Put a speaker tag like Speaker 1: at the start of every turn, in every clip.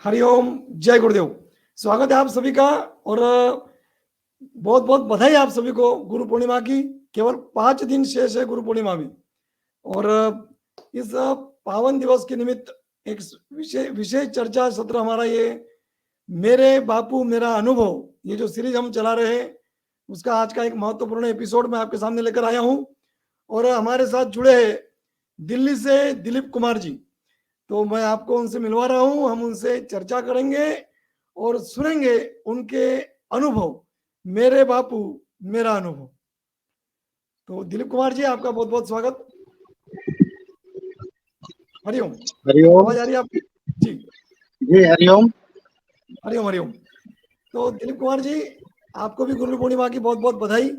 Speaker 1: हरिओम, जय गुरुदेव। स्वागत है आप सभी का। और बहुत बहुत बधाई आप सभी को गुरु पूर्णिमा की। केवल 5 दिन शेष है गुरु पूर्णिमा में। और इस पावन दिवस के निमित्त एक विशेष चर्चा सत्र हमारा ये मेरे बापू मेरा अनुभव, ये जो सीरीज हम चला रहे हैं उसका आज का एक महत्वपूर्ण एपिसोड मैं आपके सामने लेकर आया हूं। और हमारे साथ जुड़े हैं दिल्ली से दिलीप कुमार जी। तो मैं आपको उनसे मिलवा रहा हूं, हम उनसे चर्चा करेंगे और सुनेंगे उनके अनुभव, मेरे बापू मेरा अनुभव। तो दिलीप कुमार जी, आपका बहुत बहुत स्वागत। हरिओम।
Speaker 2: हरिओम
Speaker 1: आवाज आ रही है आपकी? जी
Speaker 2: जी, हरिओम।
Speaker 1: हरिओम हरिओम। तो दिलीप कुमार जी, आपको भी गुरु पूर्णिमा की बहुत बहुत बधाई।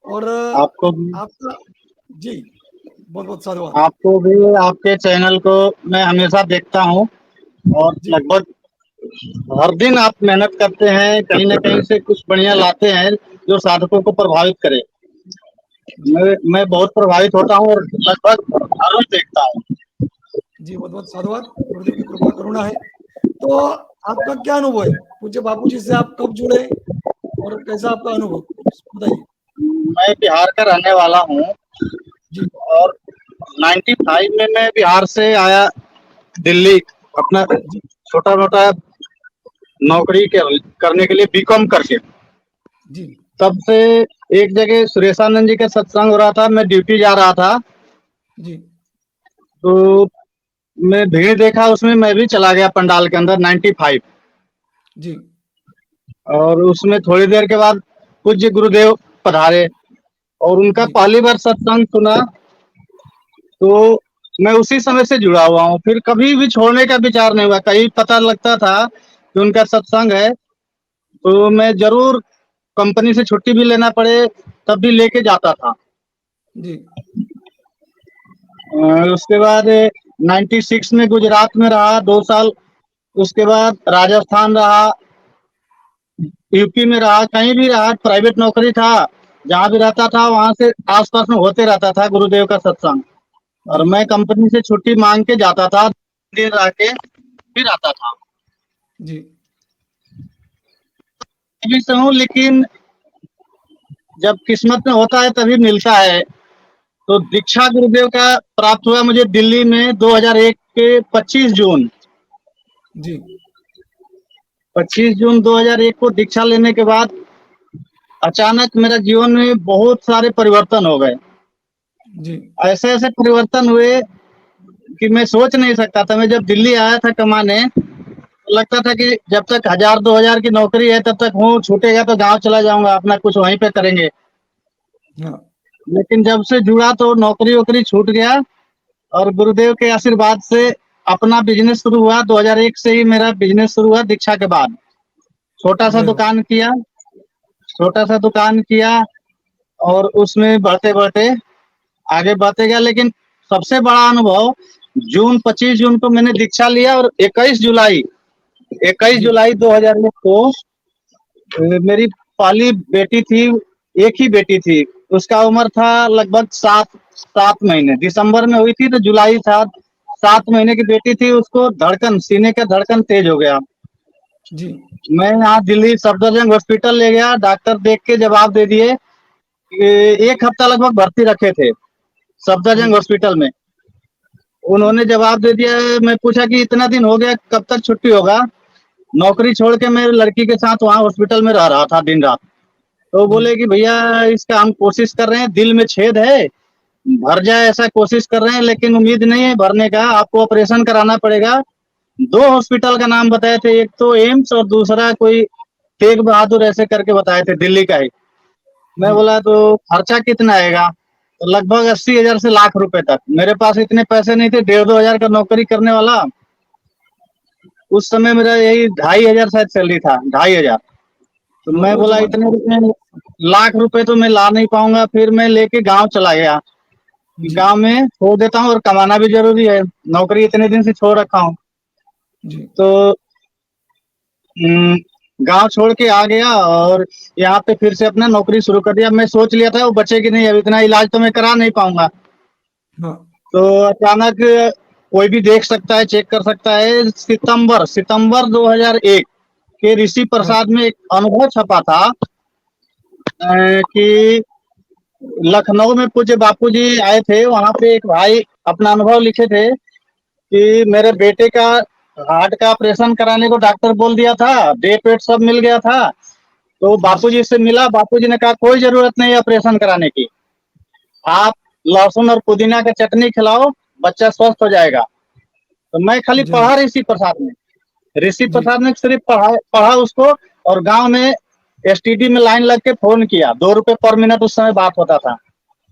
Speaker 1: और
Speaker 2: आपको भी
Speaker 1: आपका जी बहुत बहुत साधुवाद।
Speaker 2: आपको भी आपके चैनल को मैं हमेशा देखता हूं और
Speaker 1: जी
Speaker 2: लगभग हर दिन आप मेहनत करते हैं, कहीं ना कहीं से कुछ बढ़िया लाते हैं जो साधकों को प्रभावित करे।
Speaker 1: जी
Speaker 2: मैं बहुत प्रभावित होता हूं और लगभग हर रोज देखता हूं।
Speaker 1: जी बहुत बहुत साधुवाद। गुरुदेव की कृपा करुणा है। तो आपका क्या अनुभव है? पूज्य बापू जी से आप कब जुड़े और कैसा आपका अनुभव, कुछ बताइए।
Speaker 2: मैं बिहार का रहने वाला हूं
Speaker 1: जी
Speaker 2: और 95 में मैं बिहार से आया दिल्ली, अपना
Speaker 1: जी
Speaker 2: छोटा मोटा नौकरी करने के लिए बीकॉम करके।
Speaker 1: जी
Speaker 2: तब से एक जगह सुरेशानंद जी का सत्संग हो रहा था, मैं ड्यूटी जा रहा था
Speaker 1: जी
Speaker 2: तो मैं भीड़ देखा, उसमें मैं भी चला गया पंडाल के अंदर 95।
Speaker 1: जी
Speaker 2: और उसमें थोड़ी देर के बाद पूज्य गुरुदेव पधारे और उनका
Speaker 1: जी
Speaker 2: पहली बार सत्संग सुना तो मैं उसी समय से जुड़ा हुआ हूँ। फिर कभी भी छोड़ने का विचार नहीं हुआ। कहीं पता लगता था कि उनका सत्संग है तो मैं जरूर, कंपनी से छुट्टी भी लेना पड़े तब भी लेके जाता था।
Speaker 1: जी
Speaker 2: उसके बाद 96 में गुजरात में रहा 2 साल। उसके बाद राजस्थान रहा, यूपी में रहा, कहीं भी रहा, प्राइवेट नौकरी था, जहाँ भी रहता था वहां से आसपास में होते रहता था गुरुदेव का सत्संग। और
Speaker 1: जी
Speaker 2: मैं कंपनी से छुट्टी मांग के जाता था, दिन रह के फिर आता था।
Speaker 1: जी
Speaker 2: अभी से हूँ, लेकिन जब किस्मत में होता है तभी मिलता है। तो दीक्षा गुरुदेव का प्राप्त हुआ मुझे दिल्ली में 2001 के 25 जून।
Speaker 1: जी
Speaker 2: 25 जून 2001 को दीक्षा लेने के बाद अचानक मेरा जीवन में बहुत सारे परिवर्तन हो गए।
Speaker 1: जी
Speaker 2: ऐसे ऐसे परिवर्तन हुए कि मैं सोच नहीं सकता था। मैं जब दिल्ली आया था कमाने, तो लगता था कि जब तक 1000-2000 की नौकरी है तब तक हूँ, छूटेगा तो गांव चला जाऊंगा, अपना कुछ वहीं पे करेंगे।
Speaker 1: हाँ
Speaker 2: लेकिन जब से जुड़ा तो नौकरी वोकरी छूट गया और गुरुदेव के आशीर्वाद से अपना बिजनेस शुरू हुआ। 2001 से ही मेरा बिजनेस शुरू हुआ दीक्षा के बाद। छोटा सा
Speaker 1: जय हो।
Speaker 2: दुकान किया, छोटा सा दुकान किया और उसमें बढ़ते बढ़ते आगे बढ़ते गया। लेकिन सबसे बड़ा अनुभव, जून 25 जून को मैंने दीक्षा लिया और 21
Speaker 1: जी
Speaker 2: जुलाई 2001 को मेरी पहली बेटी थी। एक ही बेटी थी, उसका उम्र था लगभग 7 महीने। दिसंबर में हुई थी तो जुलाई था। 7 महीने की बेटी थी, उसको धड़कन, सीने का धड़कन तेज हो गया।
Speaker 1: जी
Speaker 2: मैं यहाँ दिल्ली सफदरजंग हॉस्पिटल ले गया, डॉक्टर देख के जवाब दे दिए कि 1 हफ्ता लगभग भर्ती रखे थे
Speaker 1: जी
Speaker 2: सफदरजंग हॉस्पिटल में। उन्होंने जवाब दे दिया। मैं पूछा कि इतना दिन हो गया, कब तक छुट्टी होगा? नौकरी छोड़ के मैं लड़की के साथ वहाँ हॉस्पिटल में रह रहा था दिन रात। तो
Speaker 1: जी
Speaker 2: बोले कि भैया इसका हम कोशिश कर रहे हैं, दिल में छेद है, भर जाए ऐसा कोशिश कर रहे हैं, लेकिन उम्मीद नहीं है भरने का, आपको ऑपरेशन कराना पड़ेगा। 2 हॉस्पिटल का नाम बताए थे, एक तो एम्स और दूसरा कोई तेग बहादुर ऐसे करके बताए थे, दिल्ली का ही। मैं
Speaker 1: जी
Speaker 2: बोला तो खर्चा कितना आएगा? तो लगभग 80,000 से लाख रुपए तक। मेरे पास इतने पैसे नहीं थे, 1,500-2,000 का नौकरी करने वाला। उस समय मेरा यही 2,500 शायद सैलरी था, 2,500। तो
Speaker 1: बहुत
Speaker 2: मैं
Speaker 1: बहुत
Speaker 2: बोला
Speaker 1: जमाना।
Speaker 2: इतने रुपए, लाख रुपए तो मैं ला नहीं पाऊंगा। फिर मैं लेके गांव चला गया।
Speaker 1: जी
Speaker 2: गांव में छोड़ देता हूँ और कमाना भी जरूरी है, नौकरी इतने दिन से छोड़ रखा हूँ।
Speaker 1: जी
Speaker 2: तो गांव छोड़ के आ गया और यहाँ पे फिर से अपना नौकरी शुरू कर दिया। मैं सोच लिया था वो बचेगी नहीं, अब इतना इलाज तो मैं करा नहीं पाऊंगा।
Speaker 1: हाँ
Speaker 2: तो अचानक कोई भी देख सकता है, चेक कर सकता है। सितंबर 2001 के ऋषि प्रसाद में एक अनुभव छपा था कि लखनऊ में पूज्य बापू जी आए थे। वहां पे एक भाई अपना अनुभव लिखे थे कि मेरे बेटे का हार्ट का ऑपरेशन कराने को डॉक्टर बोल दिया था, डेट वेट सब मिल गया था। तो बापूजी से मिला, बापूजी ने कहा कोई जरूरत नहीं है ऑपरेशन कराने की, आप लहसुन और पुदीना का चटनी खिलाओ, बच्चा स्वस्थ हो जाएगा। तो मैं खाली
Speaker 1: जी
Speaker 2: पढ़ा ऋषि
Speaker 1: जी
Speaker 2: प्रसाद ने सिर्फ पढ़ा उसको, और गांव में एसटीडी में लाइन लग के फोन किया। 2 रुपए पर मिनट उस समय बात होता था।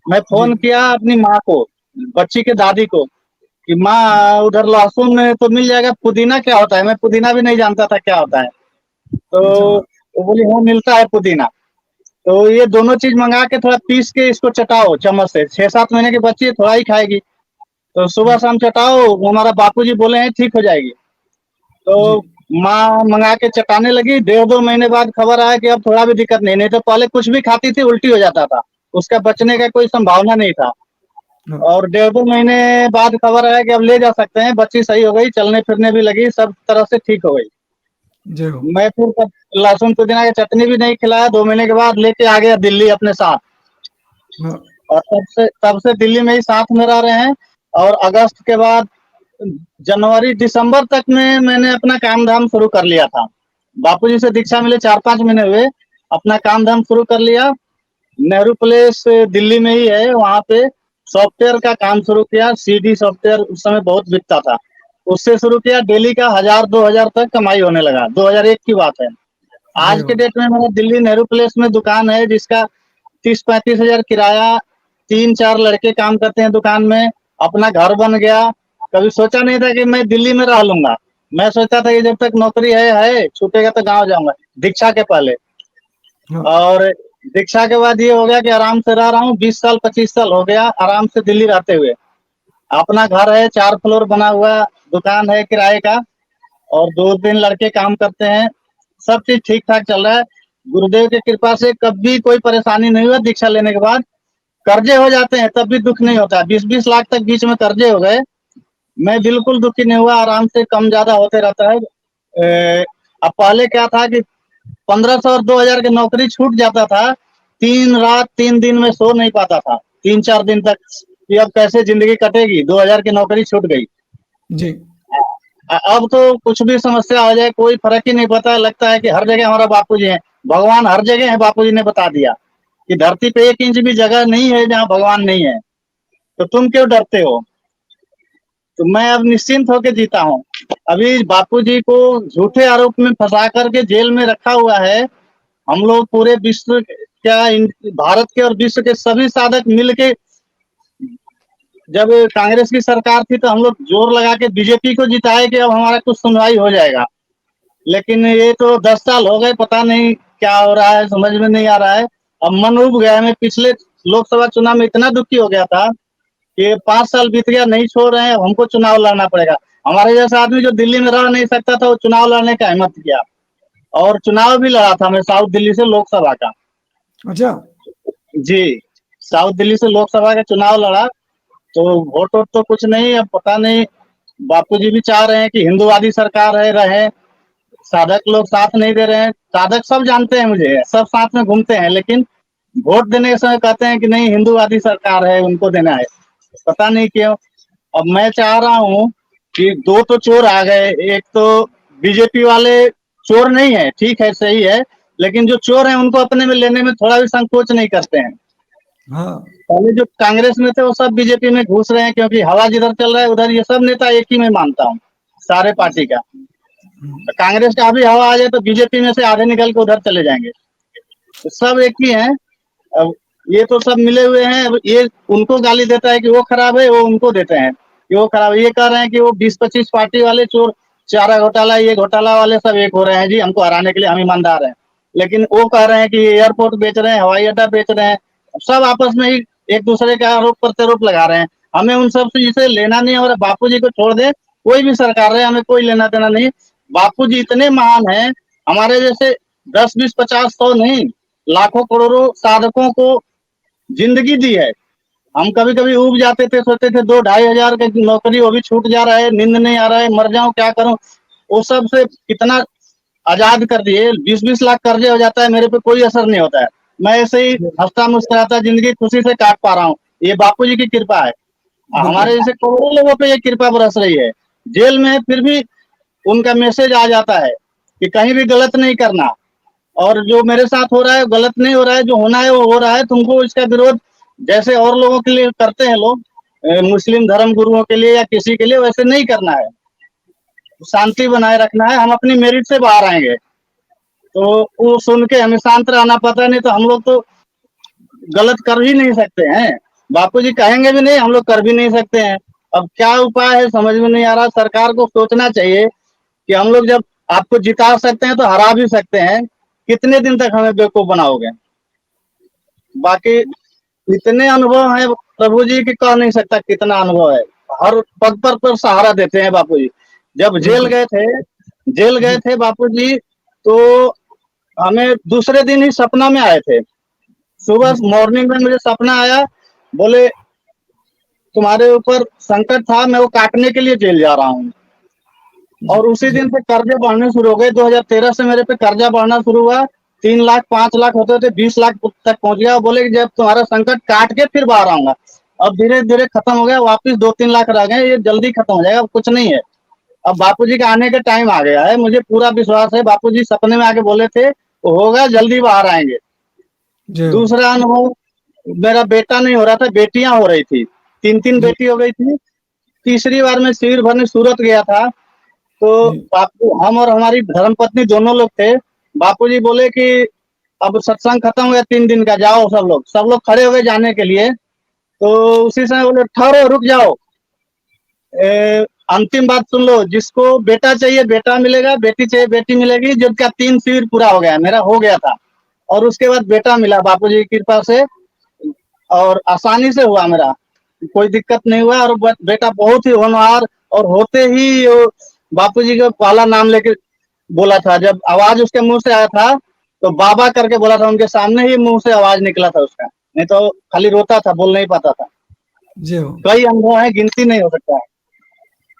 Speaker 2: मैं
Speaker 1: जी
Speaker 2: फोन किया अपनी माँ को, बच्ची के दादी को, कि माँ उधर लहसुन में तो मिल जाएगा, पुदीना क्या होता है? मैं पुदीना भी नहीं जानता था क्या होता है। तो
Speaker 1: अच्छा
Speaker 2: वो बोली हाँ मिलता है पुदीना। तो ये दोनों चीज मंगा के थोड़ा पीस के इसको चटाओ चम्मच से, 6-7 महीने की बच्ची है, थोड़ा ही खाएगी। तो सुबह शाम चटाओ, हमारा बापूजी बोले हैं ठीक हो जाएगी।
Speaker 1: जी
Speaker 2: तो माँ मंगा के चटाने लगी। 1.5-2 महीने बाद खबर आया कि अब थोड़ा भी दिक्कत नहीं तो पहले कुछ भी खाती थी उल्टी हो जाता था, उसका बचने का कोई संभावना नहीं था।
Speaker 1: हाँ
Speaker 2: और 1.5-2 महीने बाद खबर आया कि अब ले जा सकते हैं, बच्ची सही हो गई, चलने फिरने भी लगी, सब तरह से ठीक हो गई।
Speaker 1: जय हो
Speaker 2: मैं फिर लहसुन पुदीना की चटनी भी नहीं खिलाया। 2 महीने के बाद लेके आ गया दिल्ली अपने साथ,
Speaker 1: हाँ
Speaker 2: और तब से दिल्ली में ही साथ में रह रहे हैं। और अगस्त के बाद जनवरी दिसंबर तक में मैंने अपना काम धाम शुरू कर लिया था। बापूजी से दीक्षा मिले 4-5 महीने हुए, अपना काम धाम शुरू कर लिया। नेहरू प्लेस दिल्ली में ही है, वहां पे सॉफ्टवेयर का काम शुरू किया। सीडी सॉफ्टवेयर उस समय बहुत बिकता था, उससे शुरू किया। डेली का 1000-2000 तक कमाई होने लगा। 2001 की बात है।
Speaker 1: जय
Speaker 2: आज के
Speaker 1: हो
Speaker 2: डेट में मेरा दिल्ली नेहरू प्लेस में दुकान है, जिसका 30-35 हजार किराया, 3-4 लड़के काम करते हैं दुकान में। अपना घर बन गया। कभी सोचा नहीं था कि मैं दिल्ली में रह लूंगा। मैं सोचता था कि जब तक नौकरी है छूटेगा तो गांव जाऊंगा, दीक्षा के पहले।
Speaker 1: हाँ
Speaker 2: और दीक्षा के बाद ये हो गया कि आराम से रह रहा हूँ। 20 साल 25 साल हो गया आराम से दिल्ली रहते हुए। अपना घर है, 4 फ्लोर बना हुआ, दुकान है किराए का, और 2-3 लड़के काम करते हैं। सब चीज ठीक ठाक चल रहा है। गुरुदेव की कृपा से कभी कोई परेशानी नहीं हुआ। दीक्षा लेने के बाद कर्जे हो जाते हैं तब भी दुख नहीं होता। 20-20 लाख तक बीच में कर्जे हो गए, मैं बिल्कुल दुखी नहीं हुआ। आराम से कम ज्यादा होते रहता है। अब पहले क्या था कि 1500 और 2000 की नौकरी छूट जाता था, 3 रात 3 दिन में सो नहीं पाता था, 3-4 दिन तक, कि अब कैसे जिंदगी कटेगी। 2000 की नौकरी छूट गई।
Speaker 1: जी
Speaker 2: अब तो कुछ भी समस्या हो जाए कोई फर्क ही नहीं पड़ता। लगता है कि हर जगह हमारा बापूजी है, भगवान हर जगह है। बापूजी ने बता दिया कि धरती पे 1 इंच भी जगह नहीं है जहाँ भगवान नहीं है, तो तुम क्यों डरते हो? तो मैं अब निश्चिंत होकर जीता हूँ। अभी बापूजी को झूठे आरोप में फंसा करके जेल में रखा हुआ है। हम लोग पूरे विश्व क्या, भारत के और विश्व के सभी साधक मिलके, जब कांग्रेस की सरकार थी तो हम लोग जोर लगा के बीजेपी को जिताए कि अब हमारा कुछ सुनवाई हो जाएगा। लेकिन ये तो 10 साल हो गए, पता नहीं क्या हो रहा है, समझ में नहीं आ रहा है। अब मन उब गया है। मैं पिछले लोकसभा चुनाव में इतना दुखी हो गया था कि 5 साल बीत गया, नहीं छोड़ रहे हैं, हमको चुनाव लड़ना पड़ेगा। हमारे जैसा आदमी जो दिल्ली में रह नहीं सकता था वो चुनाव लड़ने का हिम्मत किया, और चुनाव भी लड़ा था मैं साउथ दिल्ली से लोकसभा का।
Speaker 1: अच्छा
Speaker 2: जी, साउथ दिल्ली से लोकसभा का चुनाव लड़ा। तो वोट वोट तो कुछ नहीं, अब पता नहीं। बापूजी भी चाह रहे हैं कि हिंदूवादी सरकार है, रहे। साधक लोग साथ नहीं दे रहे हैं। साधक सब जानते हैं मुझे, सब साथ में घूमते हैं, लेकिन वोट देने के समय कहते हैं कि नहीं हिंदूवादी सरकार है, उनको देना है। पता नहीं क्यों। अब मैं चाह रहा हूँ कि 2 तो चोर आ गए। एक तो बीजेपी वाले चोर नहीं है, ठीक है सही है, लेकिन जो चोर हैं उनको अपने में लेने में थोड़ा भी संकोच नहीं करते हैं।
Speaker 1: हाँ
Speaker 2: पहले जो कांग्रेस में थे वो सब बीजेपी में घुस रहे हैं, क्योंकि हवा जिधर चल रहा है उधर ये सब नेता एक ही में मानता हूँ, सारे पार्टी का। तो कांग्रेस का भी हवा आ जाए तो बीजेपी में से आधे निकल के उधर चले जाएंगे। तो सब एक ही है। अब ये तो सब मिले हुए हैं। अब ये उनको गाली देता है कि वो खराब है, वो उनको देते हैं कि वो खराब है। ये कह रहे हैं कि वो 20-25 पार्टी वाले चोर, चारा घोटाला, ये घोटाला वाले सब एक हो रहे हैं जी, हमको हराने के लिए, हम ईमानदार हैं। लेकिन वो कह रहे हैं कि एयरपोर्ट बेच रहे हैं, हवाई अड्डा बेच रहे हैं। सब आपस में ही एक दूसरे का आरोप प्रत्यारोप लगा रहे हैं। हमें उन सब से लेना नहीं है। और बापू जी को छोड़ दे, कोई भी सरकार रहे, हमें कोई लेना देना नहीं। बापू जी इतने महान हैं, हमारे जैसे 10-20-50-100 नहीं, लाखों करोड़ों साधकों को जिंदगी दी है। हम कभी कभी उब जाते थे, सोचते थे 2-2.5 हजार की नौकरी वो भी छूट जा रहा है, नींद नहीं आ रहा है, मर जाऊं क्या करूं। वो सब से कितना आजाद कर दिए। 20-20 लाख कर्जे हो जाता है, मेरे पे कोई असर नहीं होता है। मैं ऐसे ही हंसता मुस्कुराता जिंदगी खुशी से काट पा रहा हूँ। ये बापूजी की कृपा है।
Speaker 1: बिल्कुल
Speaker 2: हमारे जैसे करोड़ों लोगों पे ये कृपा बरस रही है। जेल में है फिर भी उनका मैसेज आ जाता है कि कहीं भी गलत नहीं करना, और जो मेरे साथ हो रहा है गलत नहीं हो रहा है, जो होना है वो हो रहा है। तुमको इसका विरोध जैसे और लोगों के लिए करते हैं लोग, मुस्लिम धर्म गुरुओं के लिए या किसी के लिए, वैसे नहीं करना है। शांति बनाए रखना है। हम अपनी मेरिट से बाहर आएंगे। तो वो सुन के हमें शांत रहना, पता नहीं तो हम लोग तो गलत कर ही नहीं सकते हैं। बापूजी कहेंगे भी नहीं, हम लोग कर भी नहीं सकते हैं। अब क्या उपाय है समझ में नहीं आ रहा। सरकार को सोचना चाहिए कि हम लोग जब आपको जिता सकते हैं तो हरा भी सकते हैं। कितने दिन तक हमें बेवकूफ बनाओगे। बाकी इतने अनुभव है प्रभु जी की कह नहीं सकता कितना अनुभव है। हर पग पर सहारा देते हैं बापूजी। जब
Speaker 1: बिल्कुल
Speaker 2: जेल गए
Speaker 1: जी
Speaker 2: थे बापूजी, तो हमें दूसरे दिन ही सपना में आए थे। सुबह
Speaker 1: जी
Speaker 2: मॉर्निंग में मुझे सपना आया, बोले तुम्हारे ऊपर संकट था, मैं वो काटने के लिए जेल जा रहा हूँ।
Speaker 1: जी
Speaker 2: और उसी
Speaker 1: जी
Speaker 2: दिन से कर्जे बढ़ने शुरू हो गए। 2013 से मेरे पे कर्जा बढ़ना शुरू हुआ। 3 लाख 5 लाख होते थे, 20 लाख तक पहुंच गया। बोले कि जब तुम्हारा संकट काट के फिर बाहर आऊंगा। अब धीरे धीरे खत्म हो गया, वापिस 2-3 लाख रह गए। ये जल्दी खत्म हो जाएगा, अब कुछ नहीं है। अब बापूजी का आने का टाइम आ गया है, मुझे पूरा विश्वास है। बापूजी सपने में आके बोले थे वो होगा, जल्दी बाहर आएंगे।
Speaker 1: जय हो
Speaker 2: दूसरा अनुभव, मेरा बेटा नहीं हो रहा था, बेटियां हो रही थी। 3-3
Speaker 1: जी
Speaker 2: बेटी हो गई थी। तीसरी बार मैं शिविर भरने सूरत गया था, तो
Speaker 1: जी
Speaker 2: बापू, हम और हमारी धर्मपत्नी दोनों लोग थे। बापूजी बोले कि अब सत्संग खत्म हो गया 3 दिन का, जाओ सब लोग खड़े हो गए जाने के लिए। तो उसी समय बोले ठहरो, रुक जाओ, अंतिम बात सुन लो। जिसको बेटा चाहिए बेटा मिलेगा, बेटी चाहिए बेटी मिलेगी। जिनका 3 शिविर पूरा हो गया, मेरा हो गया था, और उसके बाद बेटा मिला बापूजी की कृपा से, और आसानी से हुआ मेरा, कोई दिक्कत नहीं हुआ। और बेटा बहुत ही होनहार, और होते ही बापूजी का पहला नाम लेके बोला था। जब आवाज उसके मुंह से आया था तो बाबा करके बोला था, उनके सामने ही मुंह से आवाज निकला था उसका, नहीं तो खाली रोता था, बोल नहीं पाता था।
Speaker 1: जय हो
Speaker 2: कई अनुभव है, गिनती नहीं हो सकता है।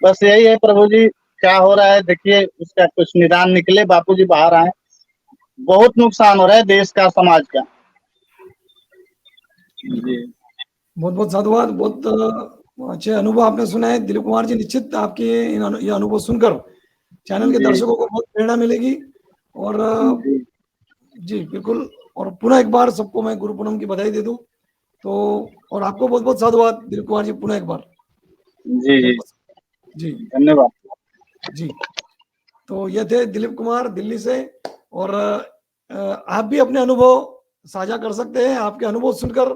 Speaker 2: बस यही है प्रभु जी, क्या हो रहा है देखिए, उसका कुछ निदान निकले, बापूजी बाहर आए। बहुत नुकसान हो रहा है देश का, समाज का। जी
Speaker 1: बहुत बहुत साधुवाद। बहुत अच्छे अनुभव आपने सुना है दिलीप कुमार जी। निश्चित आपके ये अनुभव सुनकर चैनल के
Speaker 2: जी
Speaker 1: दर्शकों को बहुत प्रेरणा मिलेगी। और
Speaker 2: जी
Speaker 1: जी बिल्कुल। और पुनः एक बार सबको मैं गुरु पूनम की बधाई दे दूं। तो और आपको बहुत बहुत साधुवाद दिलीप कुमार जी, पुनः एक बार
Speaker 2: जी
Speaker 1: बहुत
Speaker 2: जी
Speaker 1: बहुत जी
Speaker 2: धन्यवाद।
Speaker 1: जी। तो ये थे दिलीप कुमार दिल्ली से। और आप भी अपने अनुभव साझा कर सकते हैं। आपके अनुभव सुनकर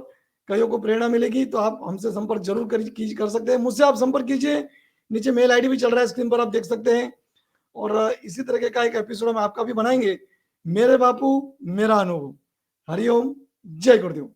Speaker 1: कईयों को प्रेरणा मिलेगी, तो आप हमसे संपर्क जरूर कर सकते हैं। मुझसे आप संपर्क कीजिए, नीचे मेल आईडी भी चल रहा है स्क्रीन पर, आप देख सकते हैं। और इसी तरह का एक एपिसोड हम आपका भी बनाएंगे, मेरे बापू मेरा अनुभव। हरिओम, जय गुरुदेव।